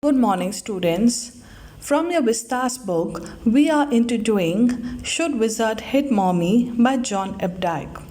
Good morning, students. From your Vistas book, we are into doing Should Wizard Hit Mommy by John Updike.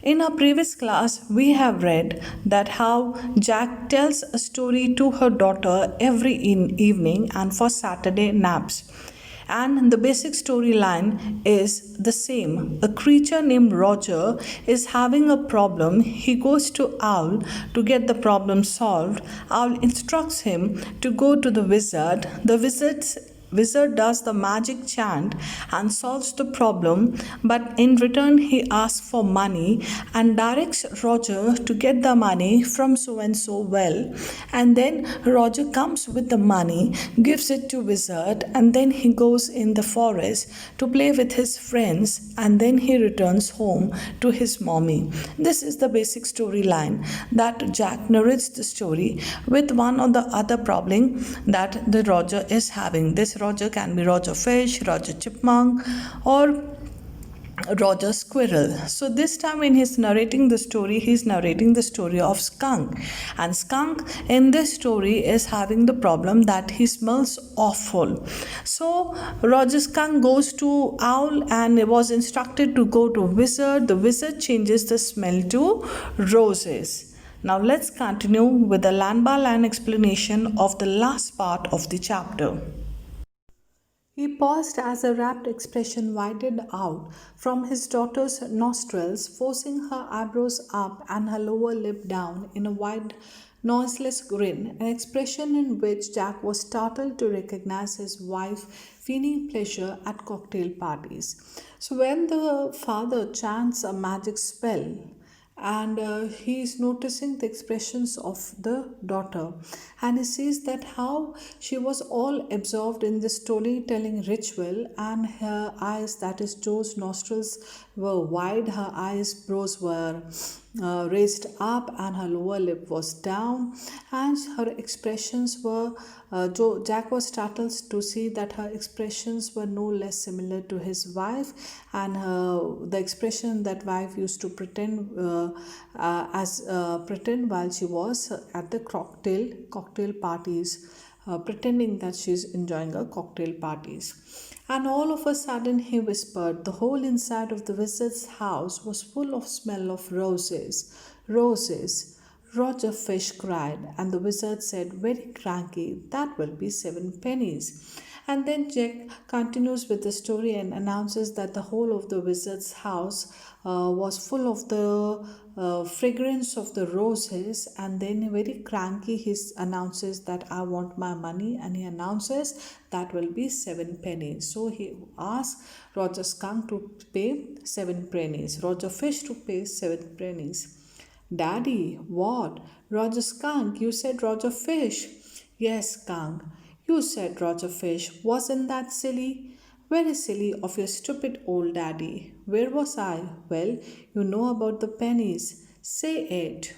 In our previous class, we have read that how Jack tells a story to her daughter every evening and for Saturday naps. And the basic storyline is the same. A creature named Roger is having a problem. He goes to Owl to get the problem solved. Owl instructs him to go to the wizard. The wizard does the magic chant and solves the problem, but in return he asks for money and directs Roger to get the money from so and so well. And then Roger comes with the money, gives it to wizard, and then he goes in the forest to play with his friends, and then he returns home to his mommy. This is the basic storyline that Jack narrates the story with one or the other problem that the Roger is having. This Roger can be Roger Fish, Roger Chipmunk, or Roger Squirrel. So this time when he's narrating the story, he's narrating the story of Skunk. And Skunk in this story is having the problem that he smells awful. So Roger Skunk goes to Owl and was instructed to go to Wizard. The Wizard changes the smell to roses. Now let's continue with the line by line explanation of the last part of the chapter. He paused as a rapt expression widened out from his daughter's nostrils, forcing her eyebrows up and her lower lip down in a wide, noiseless grin, an expression in which Jack was startled to recognize his wife feigning pleasure at cocktail parties. So, when the father chants a magic spell, and he is noticing the expressions of the daughter, and he sees that how she was all absorbed in the storytelling ritual, and her eyes, that is Joe's nostrils, were wide, her eyes brows were raised up, and her lower lip was down, and her expressions were Jack was startled to see that her expressions were no less similar to his wife, and the expression that wife used to pretend while she was at the cocktail parties, pretending that she's enjoying a cocktail parties. And all of a sudden he whispered, the whole inside of the wizard's house was full of smell of roses, roses. Roger Fish cried, and the wizard said, very cranky, that will be 7 pennies. And then Jack continues with the story and announces that the whole of the wizard's house was full of the fragrance of the roses, and then very cranky he announces that I want my money, and he announces that will be 7 pennies. So he asks Roger Skunk to pay 7 pennies, Roger Fish to pay 7 pennies. Daddy, what? Roger Skunk, you said Roger Fish. Yes, Skunk, you said Roger Fish. Wasn't that silly? Very silly of your stupid old daddy. Where was I? Well, you know about the pennies. Say it.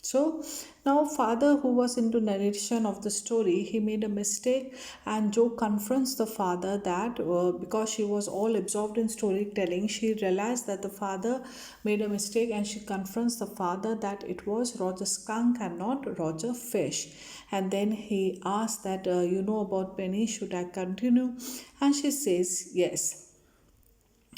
So now father, who was into narration of the story, he made a mistake, and Joe confronts the father that because she was all absorbed in storytelling, she realized that the father made a mistake, and she confronts the father that it was Roger Skunk and not Roger Fish. And then he asked that you know about Penny, should I continue? And she says yes.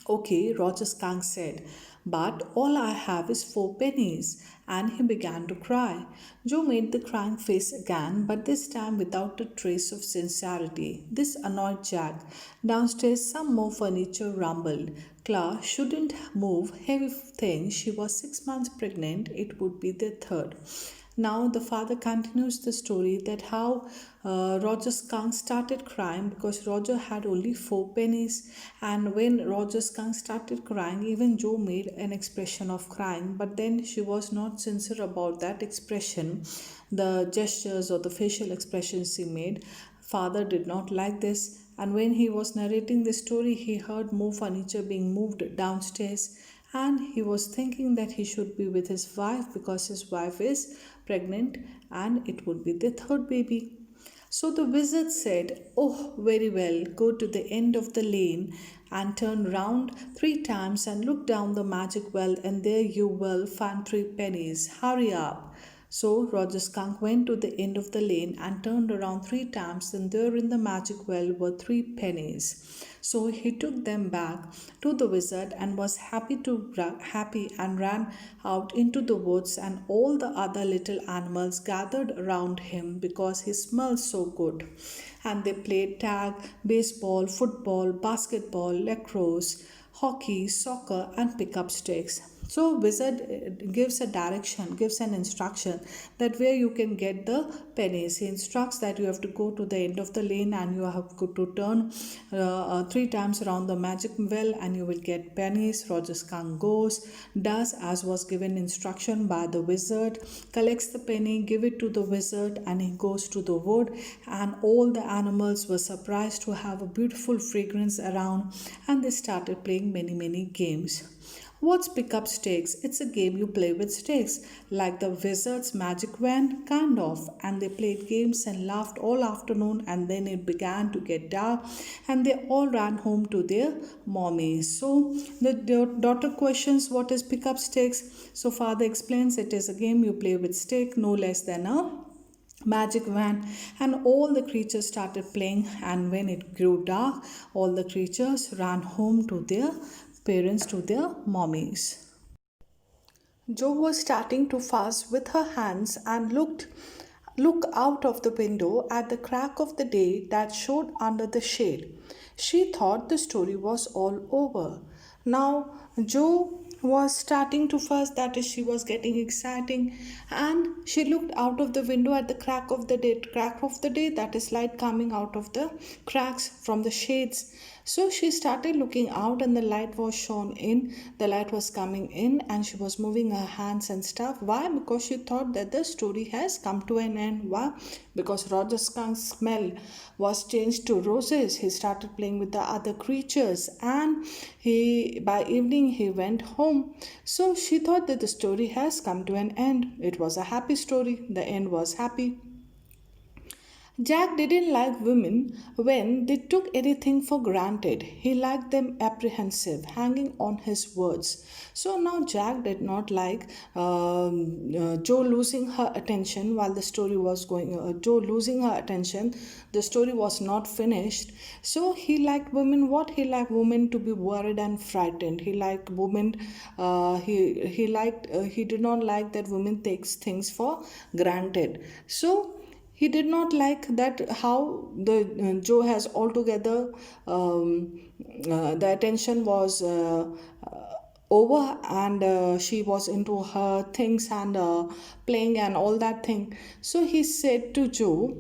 Okay, Roger Skunk said, but all I have is 4 pennies. And he began to cry. Joe made the crying face again, but this time without a trace of sincerity. This annoyed Jack. Downstairs, some more furniture rumbled. Clara shouldn't move heavy things. She was 6 months pregnant. It would be their third. Now the father continues the story that how Roger Skunk started crying because Roger had only 4 pennies, and when Roger Skunk started crying, even Joe made an expression of crying, but then she was not sincere about that expression, the gestures or the facial expressions she made. Father did not like this, and when he was narrating the story, he heard more furniture being moved downstairs, and he was thinking that he should be with his wife because his wife is pregnant and it would be the third baby. So the wizard said, oh, very well, go to the end of the lane and turn round 3 times and look down the magic well, and there you will find 3 pennies. Hurry up. So Roger Skunk went to the end of the lane and turned around 3 times, and there in the magic well were 3 pennies. So he took them back to the wizard and was happy and ran out into the woods, and all the other little animals gathered around him because he smelled so good. And they played tag, baseball, football, basketball, lacrosse, hockey, soccer, and pickup sticks. So wizard gives a direction, gives an instruction that where you can get the pennies. He instructs that you have to go to the end of the lane and you have to turn 3 times around the magic well and you will get pennies. Roger Skunk goes, does as was given instruction by the wizard, collects the penny, give it to the wizard, and he goes to the wood, and all the animals were surprised to have a beautiful fragrance around, and they started playing many games. What's pick up stakes? It's a game you play with stakes, like the wizard's magic wand, kind of. And they played games and laughed all afternoon, and then it began to get dark, and they all ran home to their mommies. So the daughter questions, what is pick up stakes? So father explains, it is a game you play with stake, no less than a magic wand. And all the creatures started playing, and when it grew dark, all the creatures ran home to their parents, to their mommies. Jo was starting to fuss with her hands and look out of the window at the crack of the day that showed under the shade. She thought the story was all over. Now Jo was starting to fuss, that is, she was getting exciting, and she looked out of the window at the crack of the day, that is light coming out of the cracks from the shades. So she started looking out, and the light was shone in, the light was coming in, and she was moving her hands and stuff. Why? Because she thought that the story has come to an end. Why? Because Roger Skunk's smell was changed to roses. He started playing with the other creatures, and by evening he went home. So she thought that the story has come to an end. It was a happy story. The end was happy. Jack didn't like women when they took anything for granted. He liked them apprehensive, hanging on his words. So now Jack did not like Jo losing her attention while the story was going. Jo losing her attention, the story was not finished. So he liked women. What he liked women to be worried and frightened. He liked women. He did not like that women takes things for granted. So he did not like that how the Jo has altogether the attention was over, and she was into her things and playing and all that thing. So he said to Jo,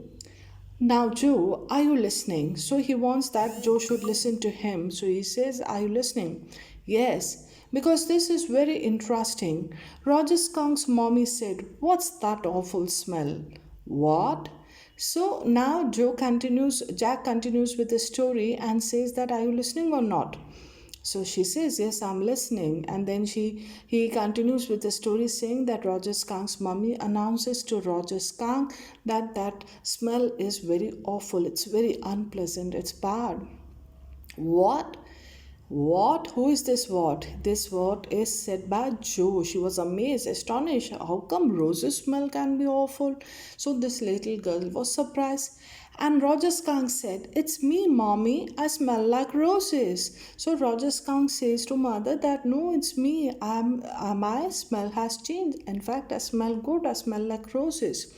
now Jo, are you listening? So he wants that Jo should listen to him. So he says, are you listening? Yes, because this is very interesting. Roger Skunk's mommy said, what's that awful smell? What? So now Jack continues with the story and says that, are you listening or not? So she says, yes, I'm listening. And then he continues with the story saying that Roger Skunk's mummy announces to Roger Skunk that that smell is very awful. It's very unpleasant. It's bad. What? What? Who is this what? This what is said by Jo. She was amazed, astonished. How come roses smell can be awful? So this little girl was surprised. And Roger Skunk said, it's me, mommy. I smell like roses. So Roger Skunk says to mother that no, it's me. My smell has changed. In fact, I smell good. I smell like roses.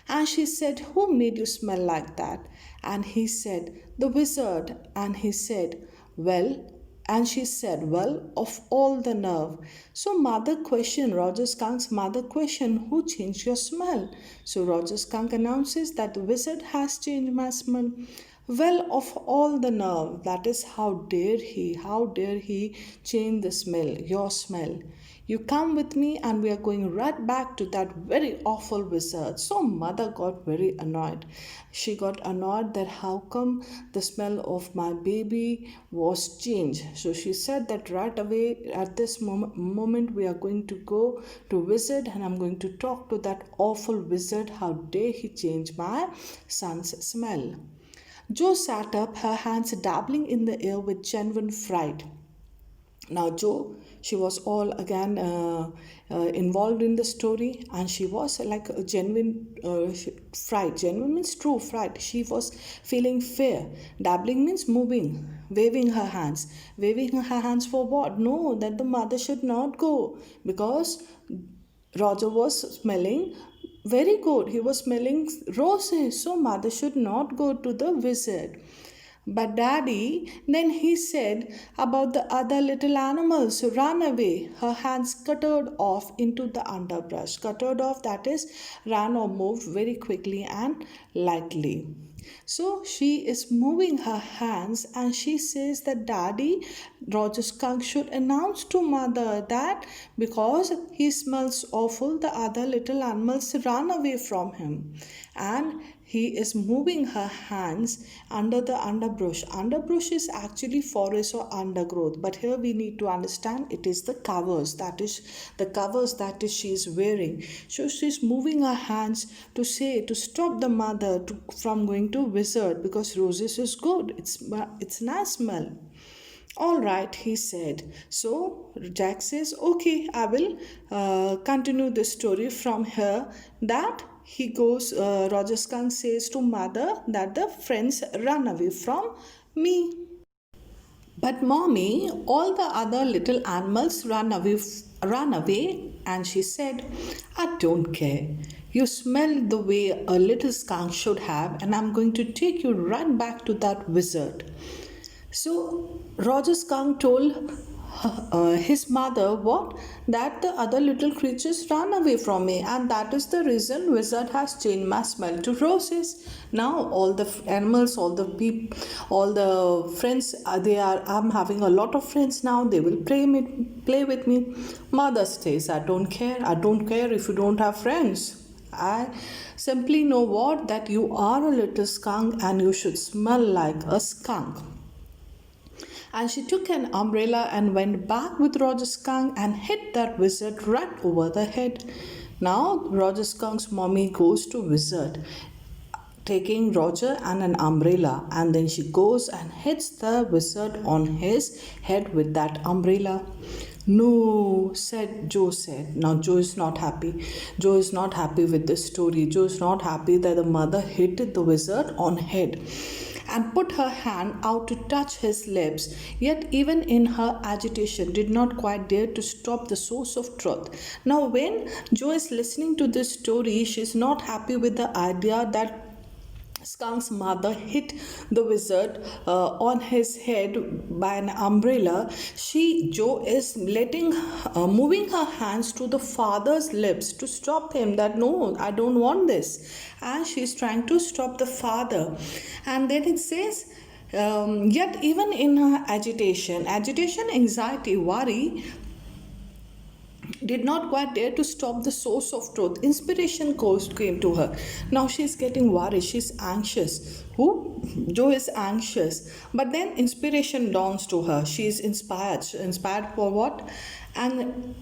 And she said, who made you smell like that? And he said, the wizard. And he said, well, and she said, well, of all the nerve. So Roger Skunk's mother questioned, who changed your smell? So Roger Skunk announces that the wizard has changed my smell. Well, of all the nerve, that is, how dare he change the smell, your smell. You come with me and we are going right back to that very awful wizard. So mother got very annoyed. She got annoyed that how come the smell of my baby was changed. So she said that right away at this moment we are going to go to wizard and I'm going to talk to that awful wizard. How dare he change my son's smell. Jo sat up, her hands dabbling in the air with genuine fright. Now, Joe, she was all again involved in the story, and she was like a genuine fright. Genuine means true fright. She was feeling fear. Dabbling means moving, waving her hands. Waving her hands for what? No, that the mother should not go, because Roger was smelling very good. He was smelling roses, so mother should not go to the wizard. But daddy, then he said about the other little animals who ran away. Her hands scuttered off into the underbrush. Scuttered off, that is, ran or moved very quickly and lightly. So she is moving her hands and she says that daddy, Roger Skunk should announce to mother that because he smells awful, the other little animals run away from him. And he is moving her hands under the underbrush. Underbrush is actually forest or undergrowth, but here we need to understand it is the covers, that is the covers that is she is wearing. So she's moving her hands to say to stop the mother from going to wizard, because roses is good. It's nice smell. All right, he said. So Jack says, okay, I will continue the story from here. That he goes, Roger Skunk says to mother that the friends run away from me. But mommy, all the other little animals run away, and she said, I don't care. You smell the way a little skunk should have, and I'm going to take you right back to that wizard. So Roger Skunk told his mother what? That the other little creatures ran away from me, and that is the reason wizard has changed my smell to roses. Now all the animals, all the people, all the friends, I'm having a lot of friends now. They will play with me. Mother says, I don't care. I don't care if you don't have friends. I simply know what? That you are a little skunk and you should smell like a skunk. And she took an umbrella and went back with Roger Skunk and hit that wizard right over the head. Now Roger Skunk's mommy goes to wizard, taking Roger and an umbrella, and then she goes and hits the wizard on his head with that umbrella. No, Joe said. Now Joe is not happy. Joe is not happy with this story. Joe is not happy that the mother hit the wizard on head and put her hand out to touch his lips, yet even in her agitation did not quite dare to stop the source of truth. Now when Joe is listening to this story, she is not happy with the idea that Skunk's mother hit the wizard on his head by an umbrella. Joe is moving her hands to the father's lips to stop him, that no, I don't want this. And she's trying to stop the father. And then it says, yet even in her agitation, anxiety, worry, did not quite dare to stop the source of truth. Inspiration came to her. Now she's getting worried. She's anxious. Joe is anxious. But then inspiration dawns to her. She is inspired. Inspired for what? And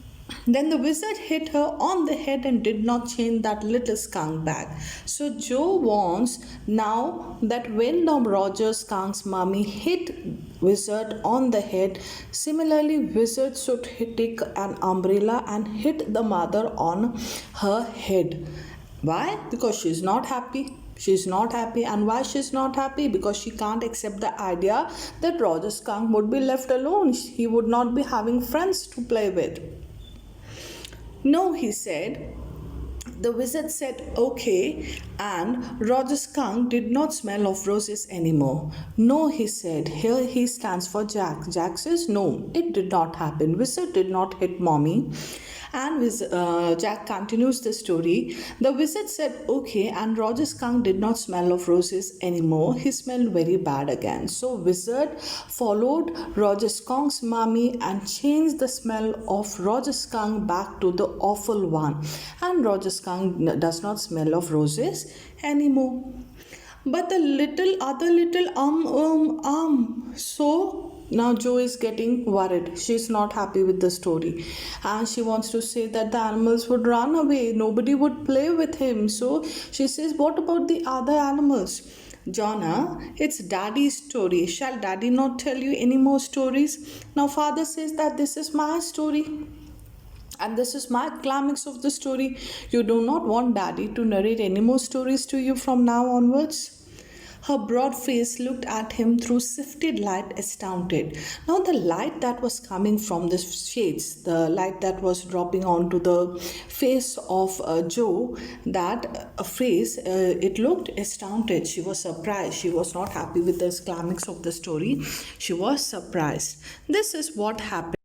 then the wizard hit her on the head and did not change that little skunk back. So Joe wants now that when the Roger Skunk's mommy hit wizard on the head, similarly wizard should take an umbrella and hit the mother on her head. Why? Because she's not happy. She's not happy. And why she's not happy? Because she can't accept the idea that Roger Skunk would be left alone. He would not be having friends to play with. No, he said. The wizard said okay, and Roger Skunk did not smell of roses anymore. No, he said. Here he stands for Jack. Jack says no, it did not happen. Wizard did not hit mommy. And Jack continues the story. The wizard said okay, and Roger Skunk did not smell of roses anymore. He smelled very bad again. So wizard followed Roger Skunk's mommy and changed the smell of Roger Skunk back to the awful one. And Roger Skunk does not smell of roses anymore. But the other little So now Joe is getting worried. She's not happy with the story. And she wants to say that the animals would run away. Nobody would play with him. So she says, what about the other animals? Jonna, it's daddy's story. Shall daddy not tell you any more stories? Now, father says that this is my story and this is my climax of the story. You do not want daddy to narrate any more stories to you from now onwards? Her broad face looked at him through sifted light, astounded. Now, the light that was coming from the shades, the light that was dropping onto the face of Joe, that face, it looked astounded. She was surprised. She was not happy with this climax of the story. She was surprised. This is what happened.